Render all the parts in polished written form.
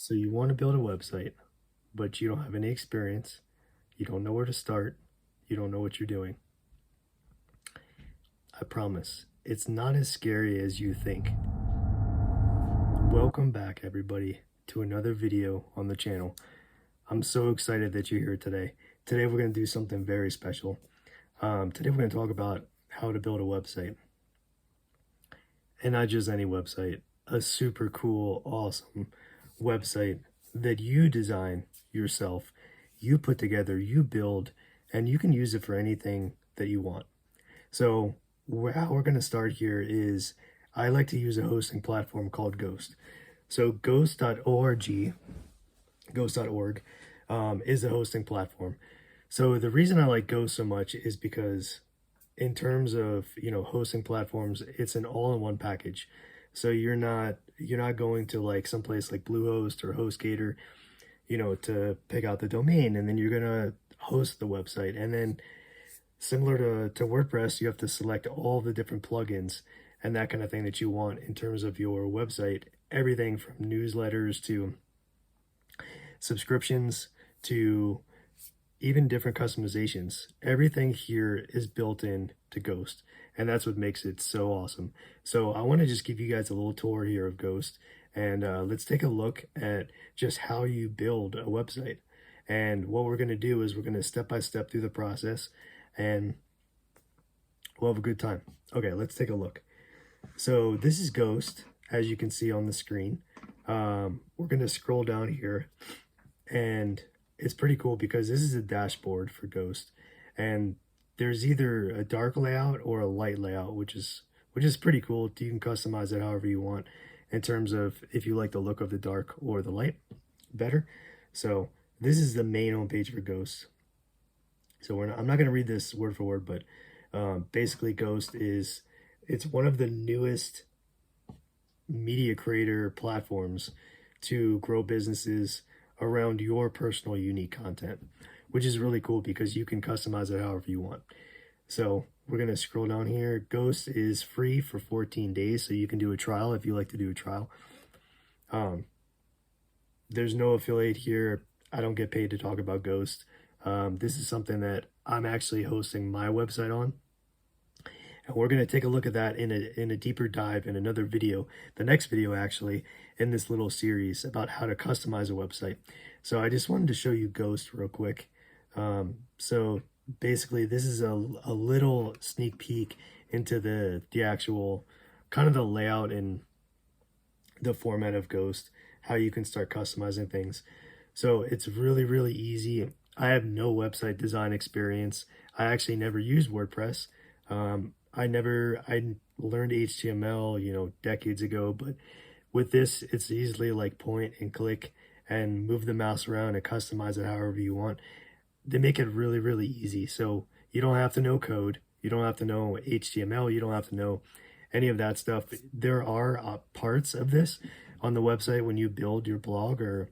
So you want to build a website, but you don't have any experience. You don't know where to start. You don't know what you're doing. I promise, it's not as scary as you think. Welcome back, everybody, to another video on the channel. I'm so excited that you're here today. Today we're going to do something very special. Today we're going to talk about how to build a website. And not just any website, a super cool, awesome website that you design yourself, you put together, you build, and you can use it for anything that you want. So how we're going to start here is I like to use a hosting platform called Ghost. So ghost.org is a hosting platform. So the reason I like Ghost so much is because in terms of, hosting platforms, it's an all-in-one package. So you're not going to like someplace like Bluehost or HostGator, to pick out the domain, and then you're gonna host the website. And then similar to WordPress, you have to select all the different plugins and that kind of thing that you want in terms of your website. Everything from newsletters to subscriptions to even different customizations. Everything here is built in to Ghost, and that's what makes it so awesome. So I want to just give you guys a little tour here of Ghost, and let's take a look at just how you build a website. And what we're going to do is we're going to step by step through the process, and we'll have a good time. Okay, let's take a look. So this is Ghost, as you can see on the screen. We're going to scroll down here, and it's pretty cool because this is a dashboard for Ghost, and there's either a dark layout or a light layout, which is pretty cool. You can customize it however you want in terms of if you like the look of the dark or the light better. So this is the main homepage for Ghost. So I'm not going to read this word for word, but basically Ghost it's one of the newest media creator platforms to grow businesses around your personal unique content, which is really cool because you can customize it however you want. So we're going to scroll down here. Ghost is free for 14 days, so you can do a trial if you like to do a trial. There's no affiliate here. I don't get paid to talk about Ghost. This is something that I'm actually hosting my website on. And we're going to take a look at that in a deeper dive in another video, the next video actually, in this little series about how to customize a website. So I just wanted to show you Ghost real quick. So basically this is a little sneak peek into the actual kind of the layout and the format of Ghost, how you can start customizing things. So it's really, really easy. I have no website design experience. I actually never used WordPress. I learned HTML, decades ago, but with this, it's easily like point and click and move the mouse around and customize it however you want. They make it really, really easy. So you don't have to know code. You don't have to know HTML. You don't have to know any of that stuff. There are parts of this on the website when you build your blog or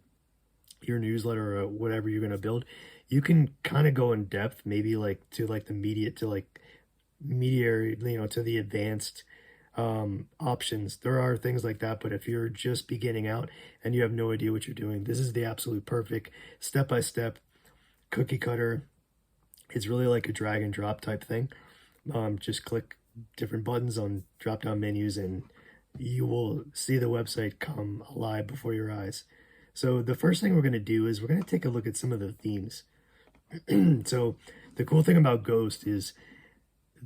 your newsletter or whatever you're going to build. You can kind of go in depth, maybe like to like the media, to the advanced options. There are things like that, but if you're just beginning out and you have no idea what you're doing, this is the absolute perfect step-by-step cookie cutter. It's really like a drag and drop type thing. Just click different buttons on drop down menus and you will see the website come alive before your eyes. So the first thing we're going to do is we're going to take a look at some of the themes. So the cool thing about Ghost is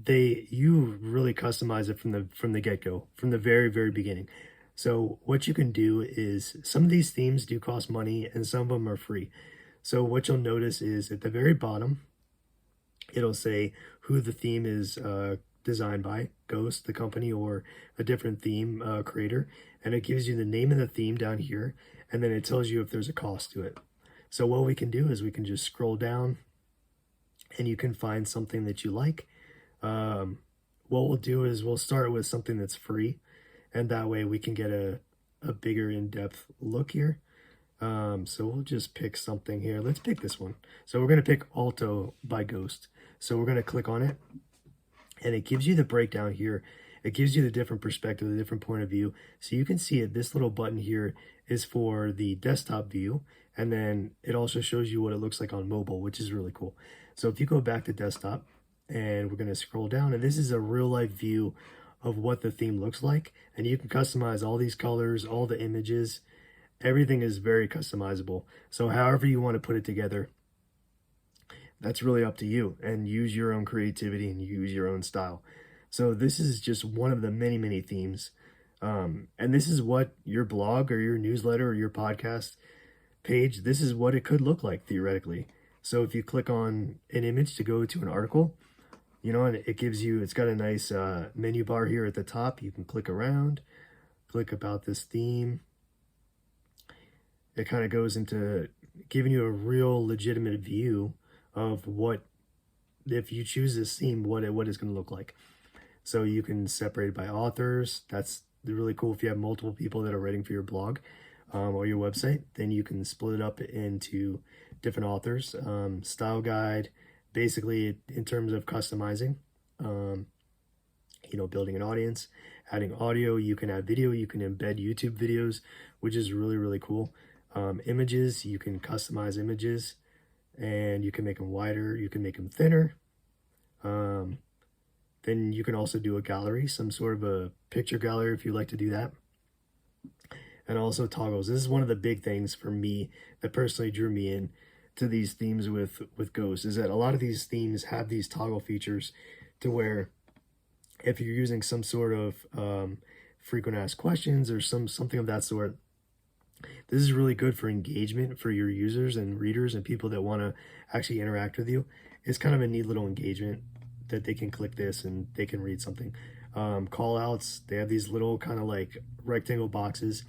you really customize it from the get-go, from the very, very beginning. So what you can do is some of these themes do cost money and some of them are free. So what you'll notice is at the very bottom, it'll say who the theme is designed by, Ghost, the company, or a different theme creator. And it gives you the name of the theme down here. And then it tells you if there's a cost to it. So what we can do is we can just scroll down and you can find something that you like. What we'll do is we'll start with something that's free, and that way we can get a bigger in-depth look here. So we'll just pick something here. Let's pick this one. So we're going to pick Alto by Ghost. So we're going to click on it, and it gives you the breakdown here. It gives you the different perspective, the different point of view. So you can see it, this little button here is for the desktop view, and then it also shows you what it looks like on mobile, which is really cool. So if you go back to desktop, and we're going to scroll down, and this is a real life view of what the theme looks like, and you can customize all these colors, all the images. Everything is very customizable. So however you want to put it together, that's really up to you, and use your own creativity and use your own style. So this is just one of the many themes. And this is what your blog or your newsletter or your podcast page, this is what it could look like theoretically. So if you click on an image to go to an article, you know, and it gives you, it's got a nice menu bar here at the top. You can click around, click about this theme. It kind of goes into giving you a real legitimate view of what, if you choose this theme, what it's going to look like. So you can separate it by authors. That's really cool. If you have multiple people that are writing for your blog or your website, then you can split it up into different authors. Style guide, basically in terms of customizing, you know, building an audience, adding audio. You can add video, you can embed YouTube videos, which is really cool. Images, you can customize images, and you can make them wider, you can make them thinner. Then you can also do a gallery, some sort of a picture gallery if you like to do that. And also toggles. This is one of the big things for me that personally drew me in to these themes with Ghost, is that a lot of these themes have these toggle features to where if you're using some sort of frequent asked questions or something of that sort, this is really good for engagement for your users and readers and people that want to actually interact with you. It's kind of a neat little engagement that they can click this and they can read something. Call outs, they have these little kind of like rectangle boxes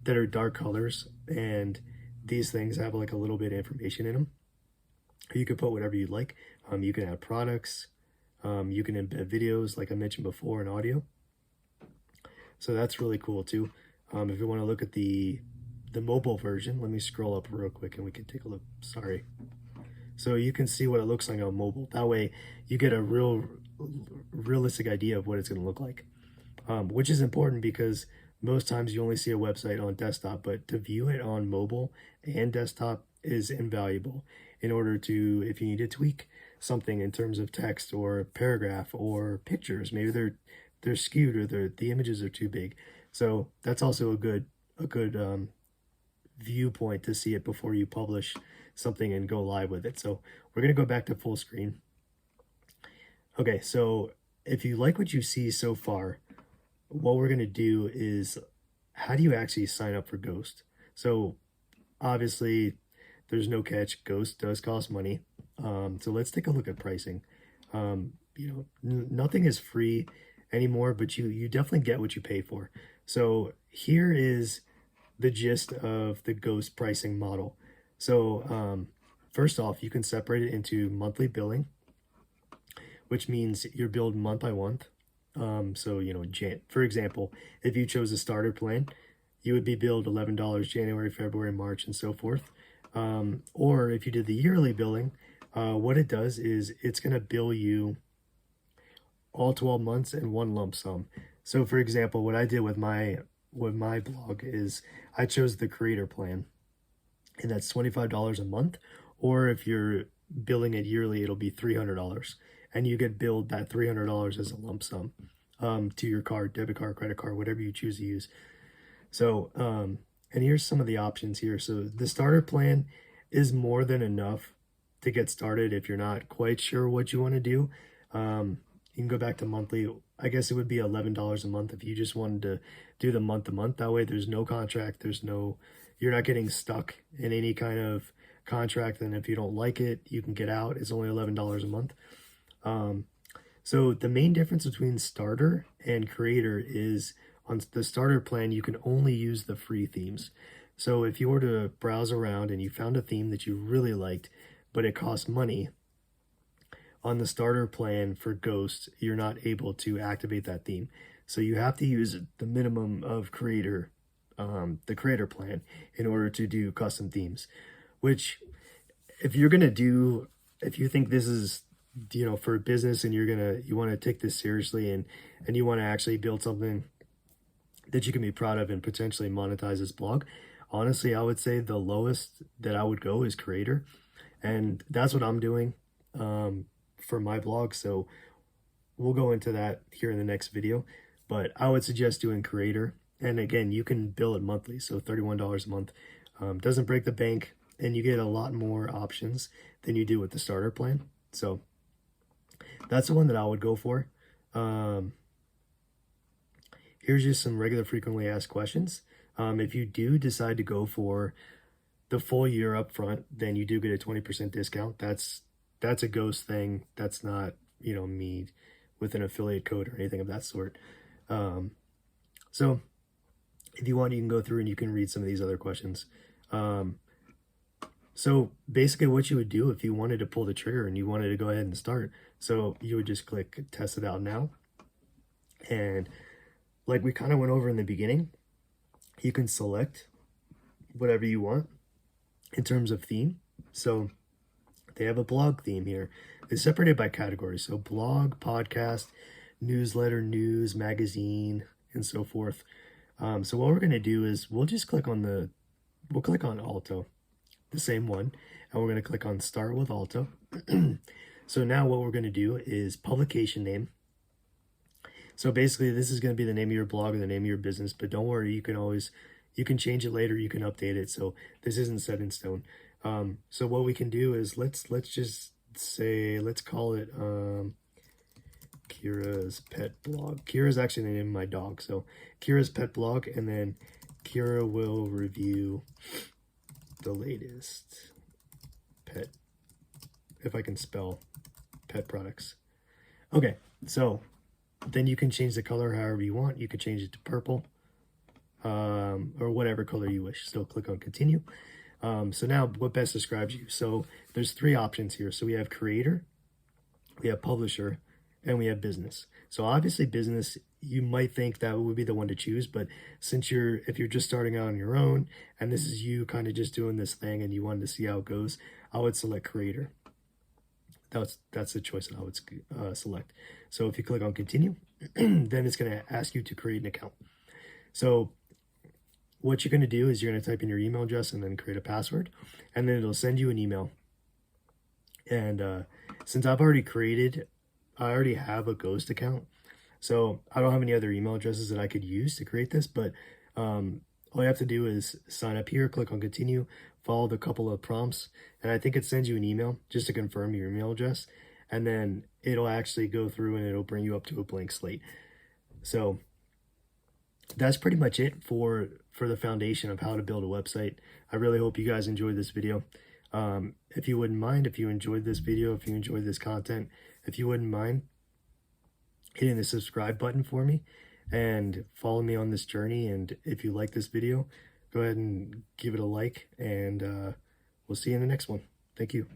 that are dark colors, and these things have like a little bit of information in them. You can put whatever you like. You can add products. You can embed videos, like I mentioned before, and audio. So that's really cool too. If you want to look at the mobile version, let me scroll up real quick and we can take a look. Sorry. So you can see what it looks like on mobile. That way you get a realistic idea of what it's going to look like, which is important because most times you only see a website on desktop, but to view it on mobile and desktop is invaluable in order to, if you need to tweak something in terms of text or paragraph or pictures, maybe they're skewed or the images are too big. So that's also a good viewpoint to see it before you publish something and go live with it. So we're going to go back to full screen. Okay, so if you like what you see so far, what we're going to do is, how do you actually sign up for Ghost? So obviously there's no catch. Ghost does cost money. So let's take a look at pricing. You know, nothing is free anymore, but you definitely get what you pay for. So here is the gist of the Ghost pricing model. So first off, you can separate it into monthly billing, which means you're billed month by month. So, you know, for example, if you chose a starter plan, you would be billed $11 January, February, March, and so forth. Or if you did the yearly billing, what it does is it's going to bill you all 12 months in one lump sum. So for example, what I did with my blog is I chose the creator plan, and that's $25 a month. Or if you're billing it yearly, it'll be $300, and you get billed that $300 as a lump sum to your card, debit card, credit card, whatever you choose to use. So, and here's some of the options here. So the starter plan is more than enough to get started if you're not quite sure what you want to do. You can go back to monthly. I guess it would be $11 a month if you just wanted to do the month to month. That way there's no contract. You're not getting stuck in any kind of contract. And if you don't like it, you can get out. It's only $11 a month. So the main difference between starter and creator is on the starter plan, you can only use the free themes. So if you were to browse around and you found a theme that you really liked, but it costs money, on the starter plan for Ghost, you're not able to activate that theme. So you have to use the minimum of creator, the creator plan, in order to do custom themes, which if you think this is, you know, for business and you want to take this seriously and you want to actually build something that you can be proud of and potentially monetize this blog. Honestly, I would say the lowest that I would go is creator. And that's what I'm doing for my blog. So we'll go into that here in the next video. But I would suggest doing creator. And again, you can bill it monthly. So $31 a month. Doesn't break the bank. And you get a lot more options than you do with the starter plan. So that's the one that I would go for. Here's just some regular frequently asked questions. If you do decide to go for the full year up front, then you do get a 20% discount. That's a ghost thing. That's not, me with an affiliate code or anything of that sort. So if you want, you can go through and you can read some of these other questions. So basically what you would do if you wanted to pull the trigger and you wanted to go ahead and start, so you would just click test it out now. And like we kind of went over in the beginning, you can select whatever you want in terms of theme. So they have a blog theme here. It's separated by categories. So blog, podcast, newsletter, news, magazine, and so forth. So what we're going to do is we'll click on Alto, the same one, and we're going to click on Start with Alto. So now what we're going to do is publication name. So basically this is going to be the name of your blog or the name of your business, but don't worry, you can change it later, you can update it. So this isn't set in stone. So what we can do is let's just say, let's call it Kira's Pet Blog. Kira's actually the name of my dog. So Kira's Pet Blog, and then Kira will review the latest pet, if I can spell, pet products. Okay, so then you can change the color however you want. You could change it to purple, or whatever color you wish. So click on continue. So now what best describes you? So there's three options here. So we have creator, we have publisher, and we have business. So obviously business, you might think that would be the one to choose, but if you're just starting out on your own and this is you kind of just doing this thing and you wanted to see how it goes, I would select creator. That's the choice that I would select. So if you click on continue, then it's going to ask you to create an account. So what you're going to do is you're going to type in your email address and then create a password, and then it'll send you an email. And since I already have a ghost account, so I don't have any other email addresses that I could use to create this, but all you have to do is sign up here, click on continue, follow the couple of prompts, and I think it sends you an email just to confirm your email address, and then it'll actually go through and it'll bring you up to a blank slate. So that's pretty much it for the foundation of how to build a website. I really hope you guys enjoyed this video. If you wouldn't mind, if you enjoyed this video, if you enjoyed this content, if you wouldn't mind hitting the subscribe button for me and follow me on this journey. And if you like this video, go ahead and give it a like, and we'll see you in the next one. Thank you.